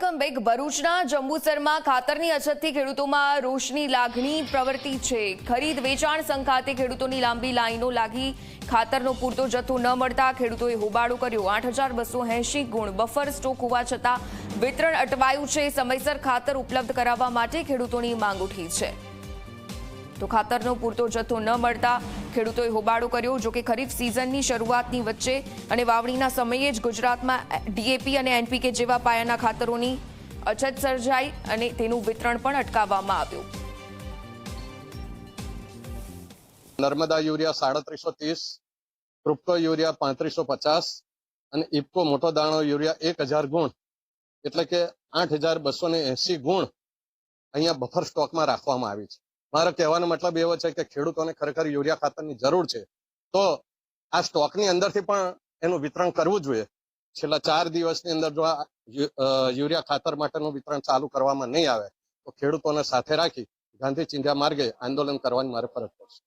Welcome back. ભરૂચના જંબુસરમાં ખાતરની અછતથી ખેડૂતોમાં રોષની લાગણી પ્રવર્તી છે। ખરીદ વેચાણ સંઘાતે ખેડૂતોની લાંબી લાઈનો લાગી। ખાતરનો પૂરતો જથ્થો ન મળતા ખેડૂતોએ હોબાળો કર્યો। 8280 ગુણ બફર સ્ટોક હોવા છતાં વિતરણ અટવાયું છે। સમયસર ખાતર ઉપલબ્ધ કરાવવા માટે ખેડૂતોની માંગ ઉઠી છે। તો ખાતરનો પૂરતો જથ્થો ન મળતા ખેડૂતોએ હોબાળો કર્યો। જો કે ખરીફ સિઝનની શરૂઆતની વચ્ચે અને વાવણીના સમયે જ ગુજરાતમાં ડીએપી અને એનપીકે જેવા પાયાના ખાતરોની અછત સર્જાઈ અને તેનું વિતરણ પણ અટકાવવામાં આવ્યું। નર્મદા યુરિયા 3730, ક્રુપ્ટો યુરિયા 3550 અને ઇફકો મોટો દાણો યુરિયા 1000 ગુણ એટલે કે 8280 ગુણ અહીંયા બફર સ્ટોકમાં રાખવામાં આવી છે। મારો કહેવાનો મતલબ એવો છે કે ખેડૂતોને ખરેખર યુરિયા ખાતરની જરૂર છે, તો આ સ્ટોકની અંદરથી પણ એનું વિતરણ કરવું જોઈએ। છેલ્લા 4 દિવસની અંદર જો આ યુરિયા ખાતર માટેનું વિતરણ ચાલુ કરવામાં નહીં આવે તો ખેડૂતોને સાથે રાખી ગાંધી ચિંધ્યા માર્ગે આંદોલન કરવાની મારે ફરજ પડશે।